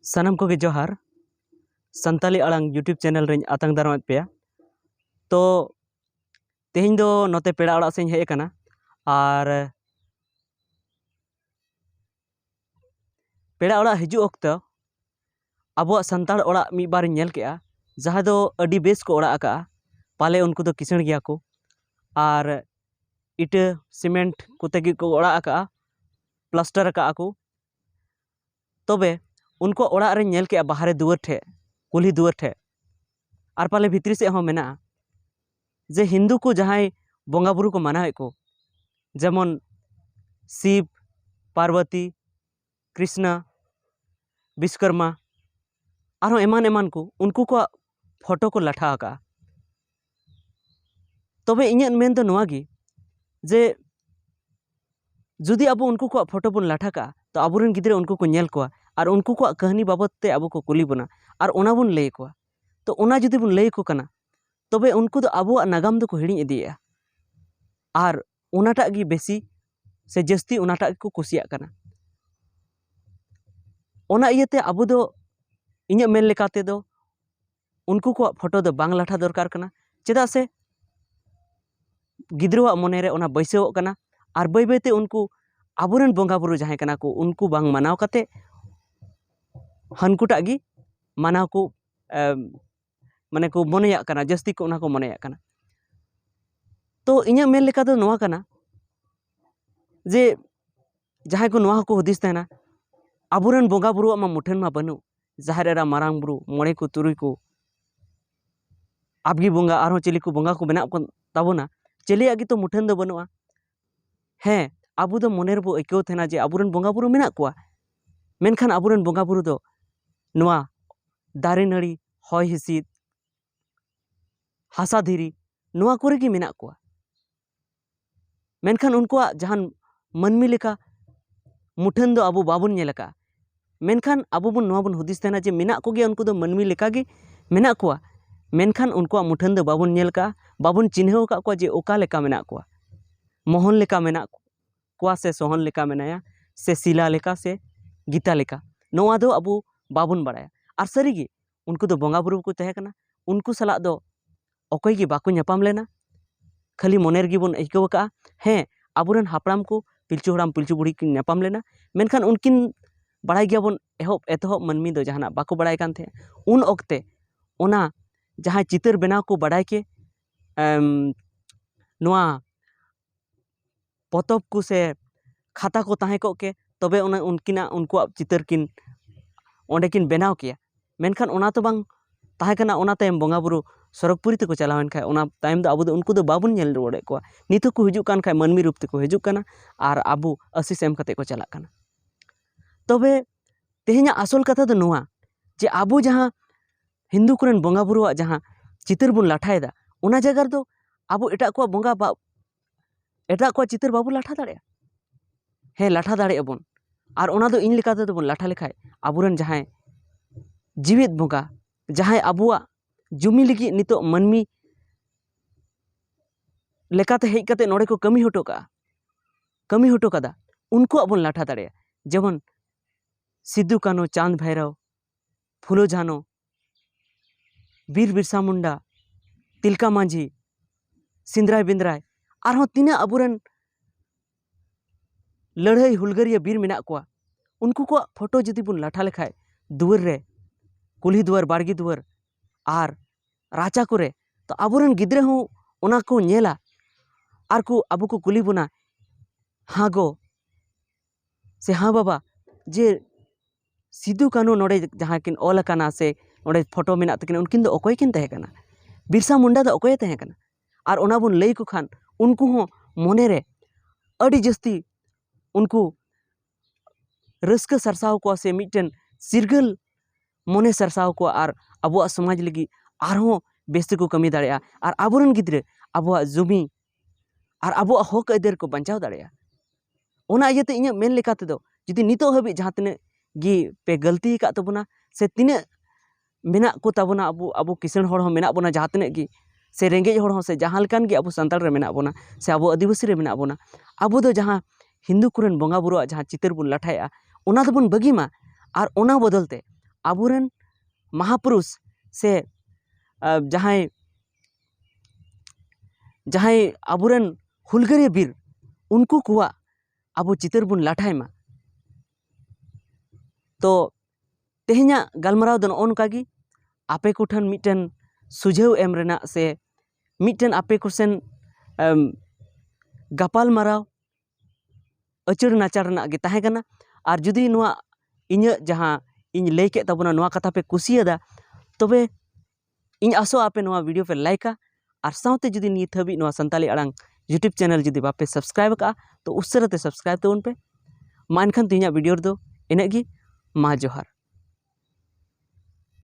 सानम को जोहार Santali आड़ांग YouTube channel रें आतंग दाराम पे तो तेहन दो नोते पेड़ा ओड़ा से हेज कना और पेड़ा ओड़ा हिजू वक्त अब संताल ओड़ा मी बार नेल केआ जहाँ दो अडी बेस को ओड़ा का पाले उनको दो किसण गया को और इटा सीमेंट कोते को ओड़ा का प्लास्टर का को तबे उनको ओड़ा रे नेल केआ बाहरे दुआर ठे कुल्ही दुआर ठे और पाले भितरी से हो मेना जे हिंदू को जहाँ बंगा बुरु को माना को जेमन शिव पार्वती कृष्णा विश्वकर्मा और एमान एमान को उनको को फोटो को लाठा का तबे इᱧᱟᱹᱜ मेन दो नोआ गी जे जुदी अब उनको को फोटो बन लाठा का तो अबुरन गिद्रे उनको को नेल को और उनको को कहानी बाबत ते अब को कुली बना और ओना बन लई को तो ओना जुदी बन लई को कना तबे उनको दो अब नागाम दो को हिड़ी इदिया और ओनाटा गी बेसी से जस्ती ओनाटा को कुसिया कना ओना इयते अब दो इᱧᱟᱹᱜ मेन लेकाते दो उनको को फोटो दो बांग लाठा दरकार कना चेदा से गिद्रवा मने रे ओना बैसव कना और बै बैते उनको आबुरन बंगा बुरु जहाँ कना को उनको बांग मानाव कते हनकुटा गी मानाव को माने को मनेया कना जस्ती को उना को मनेया कना तो इᱧᱟᱹᱜ मेन लेका दो नोआ कना जे जहाँ को नोआ को हदिस तहना आबुरन बंगा बुरु मा मुठेन मा बनु जाहेर एरा मारांग बुरु मोड़े को तुरुई को आबगी बंगा और चिली को बंगा को बेना को ताबोना चलिया गी तो मुठेन दो बनुआ हैं आबू दो मनेर बो ऐको थेना जे आबुरन बंगा बुरु मेना कुआ मेनखान आबुरन बंगा बुरु दो नोआ दारे नड़ी हय हिसिद हासा धीरी नोआ कोरे गी मेना कुआ मेनखान उनको जहान मनमी लेका मुठेन दो आबू बाबुन नेलका मेनखान आबू बन नोआ बन हुदिस तेना जे मेना को गे उनको दो मनमी लेका गे मेना कुआ मेनखान उनको मुठेन दो बाबुन नेलका बाबुन चिन्हव का को जे ओका लेका मेना कुआ मोहन लेका मेना कुआ से सोहन लेका मेनाया से शिला लेका से गीता लेका नोआ दो आबू बाबुन बड़ाया और सारीगी उनको दो बंगा बुरु को तहे कना उनको सलाह दो अकय गी बाको ᱧᱟᱯᱟᱢ लेना खाली मनेर गी बन ऐको का हैं आबुरन हापड़ाम को पिलचु हड़ाम पिलचु बुढ़ी की ᱧᱟᱯᱟᱢ लेना मेनखान उनकिन बड़ाई गया बन एतहब मनमी दो जहाना बाको बड़ाई कान थे उन ओक्ते ओना जहाँ चितर बनाव को बड़ाई के नोआ पतब को से खाता को ताहे को के तबे उनकिना उनको चितर किन ओंडे किन बनाव किया मेनखान ओना तो बांग ताहे कना ओना तायम बंगा बुरु सरगपुरी तक चलावन खाय ओना तायम दो आबू दो उनको दो बाबुन नेल रुवाड़े को नितो को हिजुक कान खाय मनमी रूप ते को हिजुक काना और आबू आशीष एम कते को चला काना तबे तेहेኛ आसल कथा दो नोआ जे आबू जहाँ हिंदू कुरन बंगा बुरुआ जहाँ चितर बुन लाठायदा ओना जगह दो आबू एटा को बंगा एटा को चितर बाबू लाठा दाड़े हे लाठा दाड़े बन और ओना दो इन लेका दो बन लाठा लेखाय आबुरन जहाँ जीवित बंगा जहाँ आबुआ जुमी लगी नितो मनमी लेकाते हेज कते नोड़े को कमी हटो कदा उनको अब लाठा दाड़े जेमन सिद्धू कानो चांद भैरव फुलो झानो बीर बिरसा मुंडा तिलका मांझी सिंद्राय बिंद्राय और तीना आबुरन लड़ाई हुलगरिया बीर मेना को उनको को फोटो जुदी बुन लाठा लेखाय दुआर रे कुल्ही दुआर बाड़गी दुआर और राचा करे तो आबुरन गिद्रे हो ओना को नेला और को आबू को कुली बुना हाँ गो से हाँ बाबा जे सिद्धू कानू नोड़े जहाँ किन ऑल काना से नोड़े फोटो मेना तकिन उनकिन दो अकोय किन तहे कना बिरसा मुंडा दो अकोय तहे कना और ओना बुन लई को खान उनको हो मोने रे अड़ी जस्ती उनको रस्का सरसाव को से मिटन सिरगल मोने सरसाव को और अबुआ समाज लगी आरो बेस्ते को कमी दाड़े और आबुरन गिद्रे अबुआ जुमी और अबुआ हक अदर को बचाव दाड़े ओना इयते इᱧᱟᱹᱜ मेन लेकाते दो जुदी नितो हबी जहाँ तिने गी पे गलती का तबना से तिने मेना को तबना अबू किसान हड़ हो मेना बोना जहाँ तिने गी से रेंगेज हड़ हो से जहाँ लेकान गी अबू संताल रे मेना बोना से अबू आदिवासी रे मेना बोना अबू दो जहाँ हिंदू कुरन बंगा बुरुआ जहाँ चितर बुन लाठाया ओना दो बुन बगी मा और ओना बदलते आबोरेन महापुरुष से जहां आबोरेन हुलगारिया बीर उनको कुआ आबो चितर बुन लाठाय मा। तो तेहेन्या गालमाराव दो नोनकागी आपे को ठन मिटन सुझाव एम रेना से मिटन आपे को सेन गापाल माराव अचर नाचार रेना गे ताहे कना। आर जुदी नोआ इᱧ जहां इन लay के तबना नोआ कथा पे कुसियादा तबे इन आसो आपे नोआ वीडियो पे लाइका और साउते जुदी नित हबी नोआ संताली आड़ांग यूट्यूब चैनल जुदी बापे सब्सक्राइब का तो उसराते सब्सक्राइब तबन पे। मा एनखान तिहिना वीडियो दो इनगी मा जोहार।